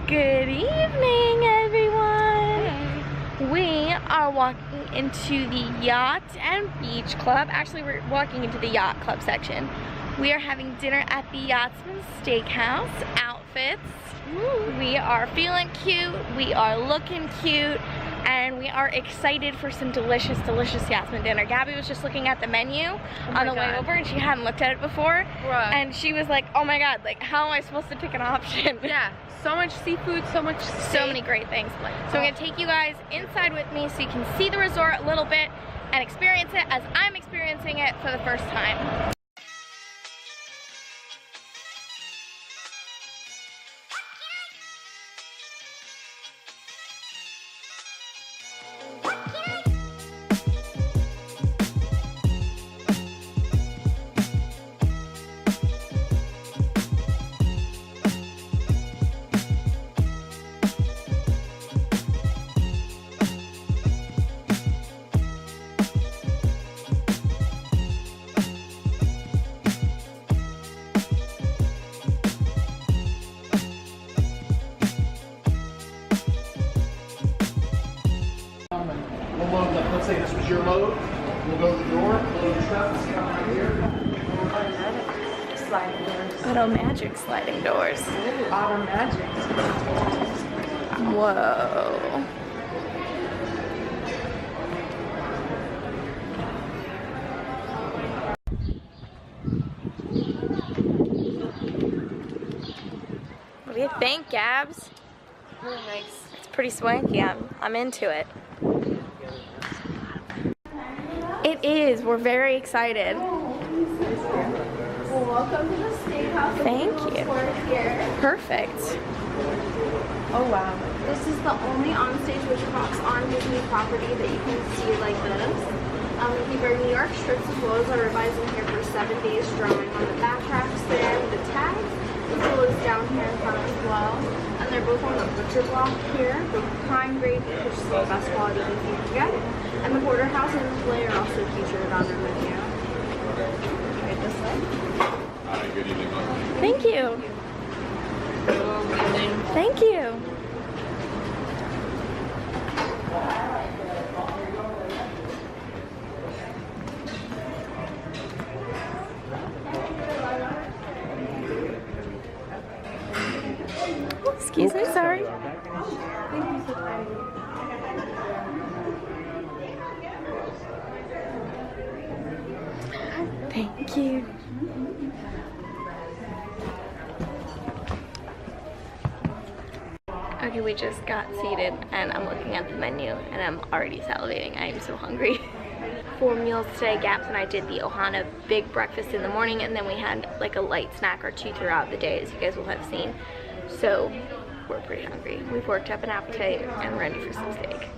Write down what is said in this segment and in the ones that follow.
Good evening, everyone. Hey. We are walking into the Yacht and Beach Club. Actually, we're walking into the Yacht Club section. We are having dinner at the Yachtsman Steakhouse. Outfits. Woo. We are feeling cute. We are looking cute. And we are excited for some delicious, delicious Yachtsman dinner. Gabby was just looking at the menu on the way over, and she hadn't looked at it before. Bruh. And she was like, oh my god, like, how am I supposed to pick an option? Yeah, so much seafood, so much steak. So many great things. So I'm gonna take you guys inside with me so you can see the resort a little bit and experience it as I'm experiencing it for the first time. Let's say this was your load. We'll go to the door, load your stuff, and come right here. Sliding doors. Auto magic sliding doors. Auto magic. Whoa. What do you think, Gabs? Really nice. It's pretty swanky. I'm into it. It is. We're very excited. Well, welcome to the steakhouse. Thank you. Here. Perfect. Oh wow. This is the only onstage witchbox on Disney property that you can see like this. We bring New York strips as well as our ribeyes in here for 7 days, drawing on the back racks there with the tags, as well as down here in front as well. And they're both on the butcher block here. The prime grade, which is the best quality beef you can get. And the porterhouse and the filet are also featured on our menu. Right this way. Good evening. Thank you. Thank you. Excuse me, sorry. Thank you. Okay, we just got seated and I'm looking at the menu and I'm already salivating. I am so hungry. 4 meals today. Gabs and I did the Ohana big breakfast in the morning, and then we had like a light snack or two throughout the day, as you guys will have seen. So we're pretty hungry. We've worked up an appetite and we're ready for some steak.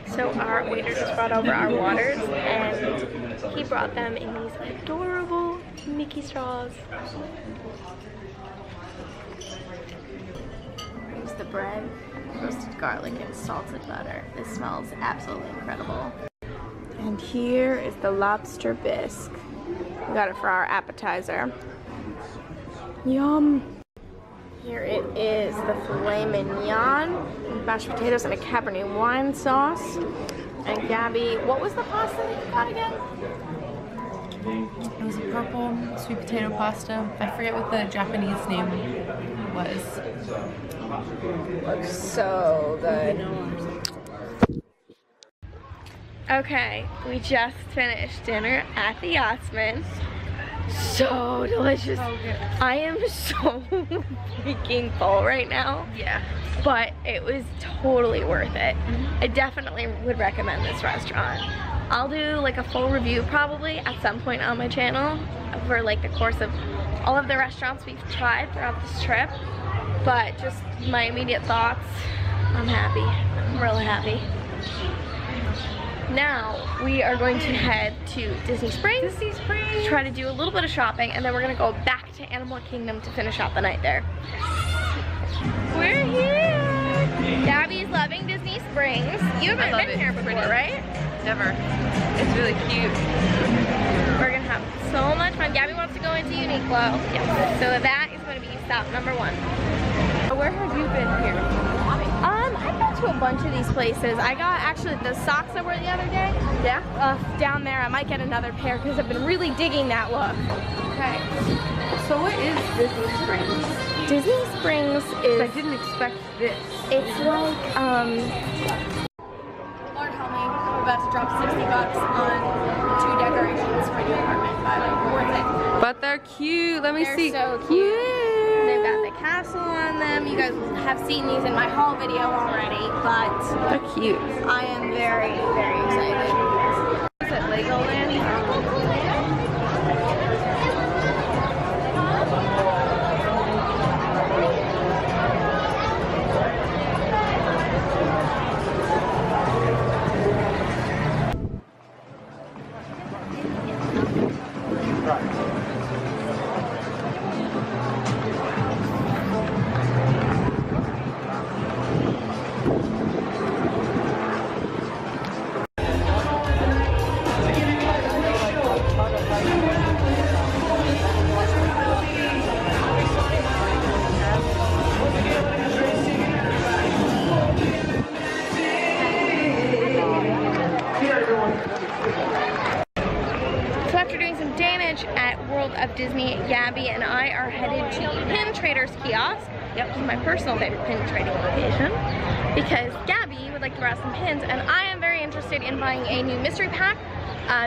So our waiter just brought over our waters, and he brought them in these adorable Mickey straws. Here's the bread, roasted garlic and salted butter. This smells absolutely incredible. And here is the lobster bisque. We got it for our appetizer. Yum! Here it is, the filet mignon, mashed potatoes and a Cabernet wine sauce. And Gabby, what was the pasta that you got again? It was a purple sweet potato pasta. I forget what the Japanese name was. Looks so good. Okay, we just finished dinner at the Yachtsman. So delicious. So good. I am so freaking full right now. Yeah. But it was totally worth it. I definitely would recommend this restaurant. I'll do like a full review probably at some point on my channel for like the course of all of the restaurants we've tried throughout this trip. But just my immediate thoughts, I'm happy. I'm really happy. Now we are going to head to Disney Springs. Try to do a little bit of shopping, and then we're gonna go back to Animal Kingdom to finish out the night there. We're here! Gabby's loving Disney Springs. You haven't been here before, right? Never. It's really cute. We're gonna have so much fun. Gabby wants to go into Uniqlo. Yes. So that is gonna be stop number 1. where have you been here? I've been to a bunch of these places. I got actually the socks I wore the other day. Yeah? Down there. I might get another pair because I've been really digging that look. Okay. So what is Disney Springs? Disney Springs is... I didn't expect this. It's like, Lord help me, we're about to drop 60 bucks on 2 decorations for the apartment, but worth it. But they're cute. Let me see. They're so cute. They've got the castle on them. You guys have seen these in my haul video already, but They're cute. I am very, very excited. Is it Legoland? So after doing some damage at World of Disney, Gabby and I are headed to Pin Trader's kiosk. Yep, this is my personal favorite pin trading location because Gabby would like to browse some pins and I am very interested in buying a new mystery pack.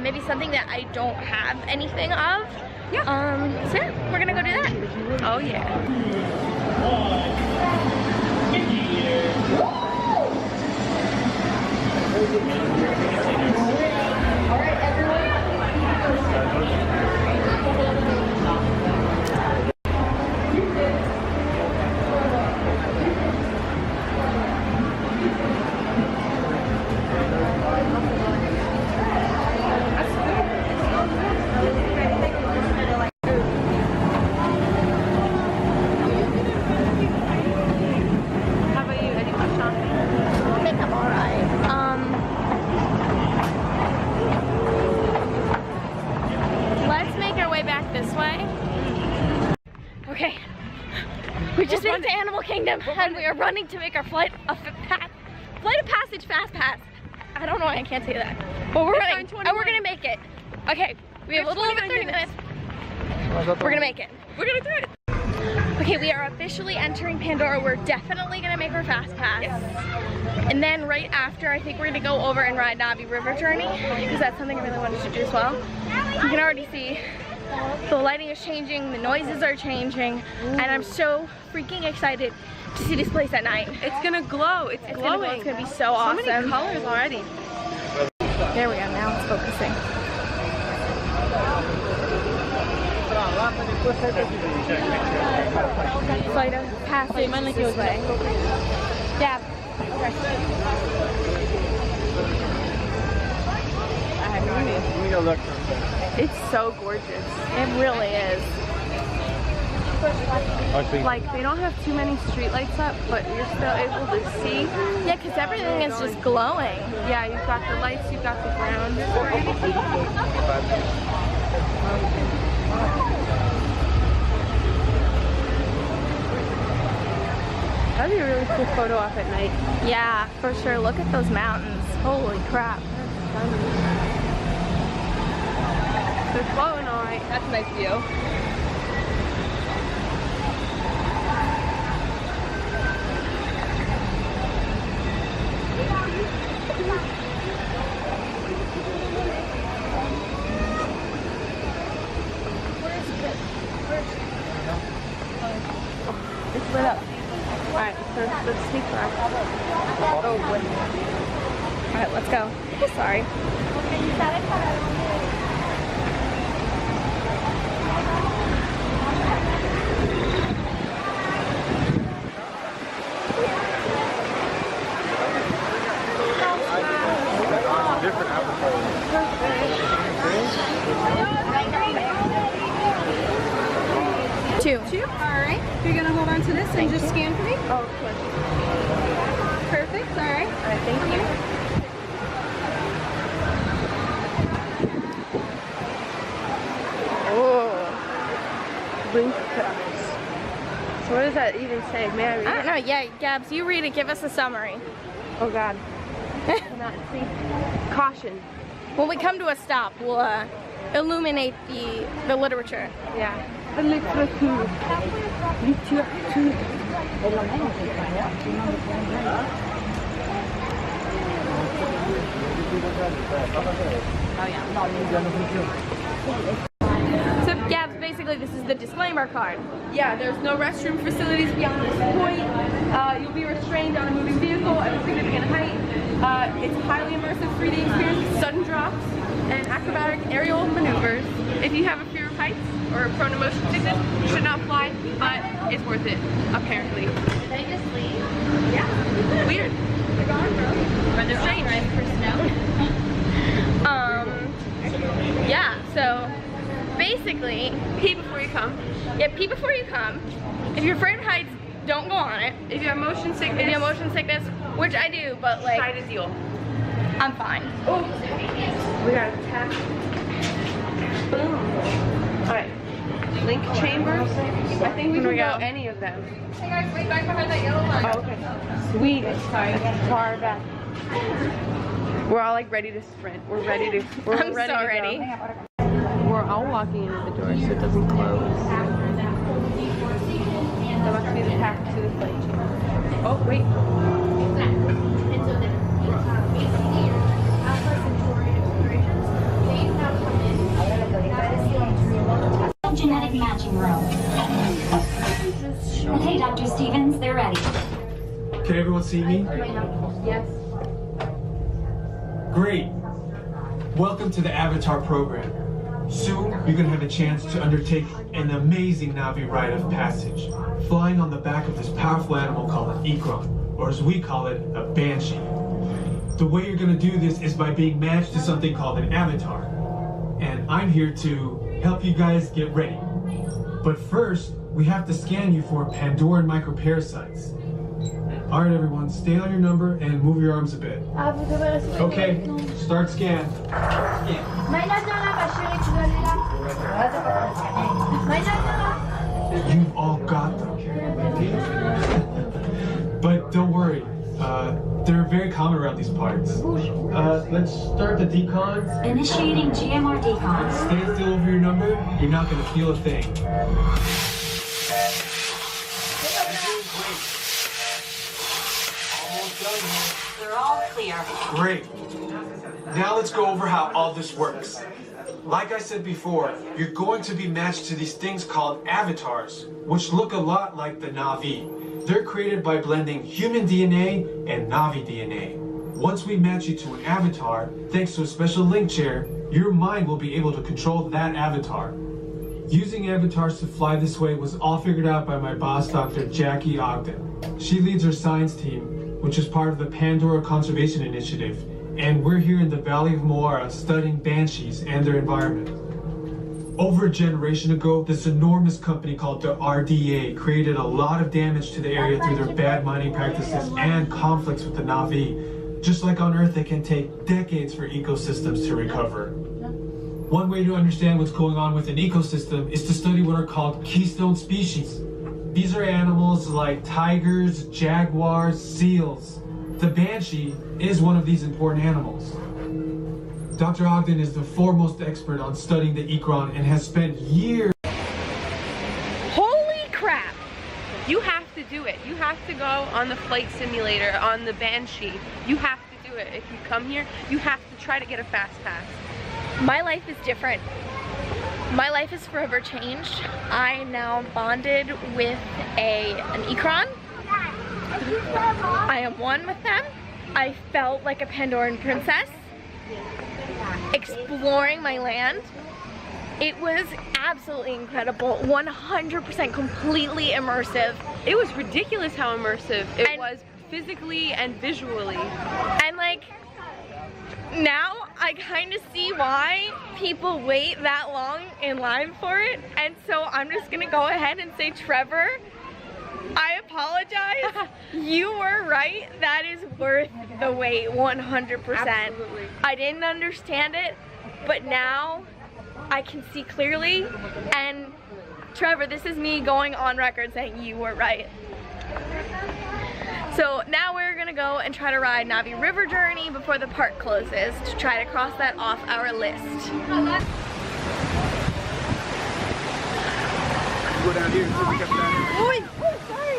Maybe something that I don't have anything of. Yeah. So yeah, we're gonna go do that. Oh yeah. All right, everyone. How about you? Any more shopping? I think I'm all right. Let's make our way back this way. Okay, we just made it to Animal Kingdom and we are running to make our flight of passage fast pass. I don't know why I can't say that, but we're running and we're gonna make it. Okay, we have a little over 30 minutes. We're gonna make it. We're gonna do it. Okay, we are officially entering Pandora. We're definitely gonna make our fast pass. And then right after, I think we're gonna go over and ride Navi River Journey because that's something I really wanted to do as well. You can already see the lighting is changing, the noises are changing, and I'm so freaking excited to see this place at night. It's gonna glow. It's glowing. It's gonna be so awesome. So many colors already. There we go, now it's focusing. Flight of passage this way. Yeah. I had no idea. It's so gorgeous. It really is. Like, they don't have too many street lights up, but you're still able to see. Yeah, because everything is just glowing. Yeah, you've got the lights, you've got the ground. That'd be a really cool photo op at night. Yeah, for sure. Look at those mountains. Holy crap. They're glowing alright. That's a nice view. It's lit up. Alright, let's sneak back. Oh, wait. Alright, let's go. Sorry. Two. Alright, you're gonna hold on to this and just scan for me? Oh, of course. Perfect, alright. Alright, thank you. Oh, blink cups. So what does that even say? May I read I it? don't know. Yeah, Gabs, you read it. Give us a summary. Oh God. Cannot see. Caution. When we come to a stop, we'll illuminate the literature. Yeah. The literature. So, Gabs, basically, this is the disclaimer card. Yeah, there's no restroom facilities beyond this point. You'll be restrained on a moving vehicle at a significant height. It's a highly immersive 3D experience with sudden drops and acrobatic aerial maneuvers. If you have a fear of heights or are prone to motion sickness, you should not fly, but it's worth it, apparently. Did they just leave? Yeah. Weird. They're gone, bro. But they're strange. Yeah, so basically, Pee before you come. yeah, pee before you come. If you're afraid of heights, don't go on it. If you have motion sickness, If you have motion sickness, which I do, but try like, to deal. I'm fine. Oh, we got a tap. Boom. Alright. Link chambers. I think we can go any of them. Hey guys, wait back behind that yellow line. Oh, okay. Sweet. That's far back. We're all like ready to sprint. We're ready to. We're I'm ready so to ready. Go. We're all walking into the door so it doesn't close. That must be the path to the flight chamber. Oh wait. Genetic matching room. Okay, Dr. Stevens, they're ready. Can everyone see me? Yes. Great. Welcome to the Avatar program. Soon, you're going to have a chance to undertake an amazing Navi rite of passage, flying on the back of this powerful animal called an Ikron, or as we call it, a Banshee. The way you're going to do this is by being matched to something called an avatar. And I'm here to help you guys get ready. But first, we have to scan you for Pandoran microparasites. All right, everyone, stay on your number and move your arms a bit. Okay, start scan. You've all got them. But don't worry, they're very common around these parts. Let's start the decons. Initiating GMR decon. Stay still over your number. You're not going to feel a thing. We're all clear. Great. Now let's go over how all this works. Like I said before, you're going to be matched to these things called avatars, which look a lot like the Navi. They're created by blending human DNA and Navi DNA. Once we match you to an avatar, thanks to a special link chair, your mind will be able to control that avatar. Using avatars to fly this way was all figured out by my boss, Dr. Jackie Ogden. She leads our science team, which is part of the Pandora Conservation Initiative, and we're here in the Valley of Moara studying banshees and their environment. Over a generation ago, this enormous company called the RDA created a lot of damage to the area through their bad mining practices and conflicts with the Navi. Just like on Earth, it can take decades for ecosystems to recover. One way to understand what's going on with an ecosystem is to study what are called keystone species. These are animals like tigers, jaguars, seals. The banshee is one of these important animals. Dr. Ogden is the foremost expert on studying the Ikron and has spent years. Holy crap! You have to do it. You have to go on the flight simulator, on the Banshee. You have to do it. If you come here, you have to try to get a fast pass. My life is different. My life is forever changed. I am now bonded with an Ikron. I am one with them. I felt like a Pandoran princess exploring my land. It was absolutely incredible, 100% completely immersive. It was ridiculous how immersive it was physically and visually. And like, now I kind of see why people wait that long in line for it. And so I'm just gonna go ahead and say, Trevor, I apologize. You were right. That is worth the wait, 100%. Absolutely. I didn't understand it, but now I can see clearly. And Trevor, this is me going on record saying you were right. So now we're gonna go and try to ride Navi River Journey before the park closes to try to cross that off our list. Go down here so we can down here. Oh, sorry.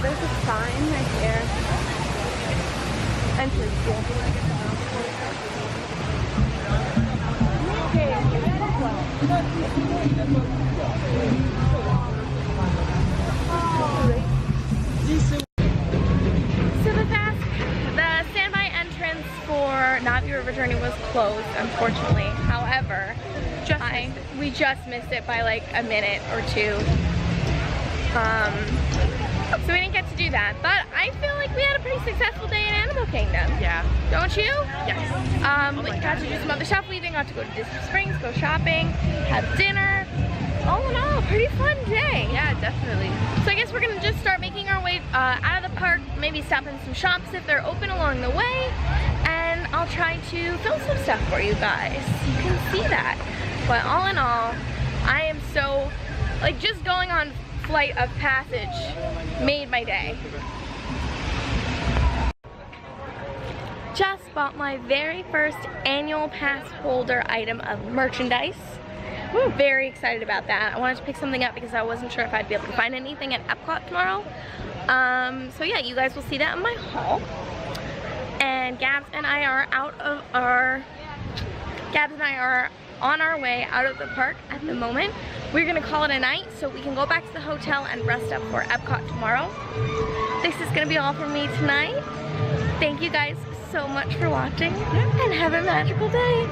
There's a sign right here. Entrance here. So the standby entrance for Navi River Journey was closed, unfortunately. However, we just missed it by like a minute or two. So we didn't get to do that, but I feel like we had a pretty successful day in Animal Kingdom. Yeah. Don't you? Yes. We got to do some other shoplifting, got to go to Disney Springs, go shopping, have dinner. All in all, pretty fun day. Yeah, definitely. So I guess we're gonna just start making our way out of the park, maybe stop in some shops if they're open along the way, and I'll try to film some stuff for you guys. You can see that. But all in all, I am so, like, just going on Flight of Passage made my day. Just bought my very first annual pass holder item of merchandise. Very excited about that. I wanted to pick something up because I wasn't sure if I'd be able to find anything at Epcot tomorrow. So yeah, you guys will see that in my haul. And Gabs and I are on our way out of the park at the moment. We're gonna call it a night so we can go back to the hotel and rest up for Epcot tomorrow. This is gonna be all from me tonight. Thank you guys so much for watching and have a magical day.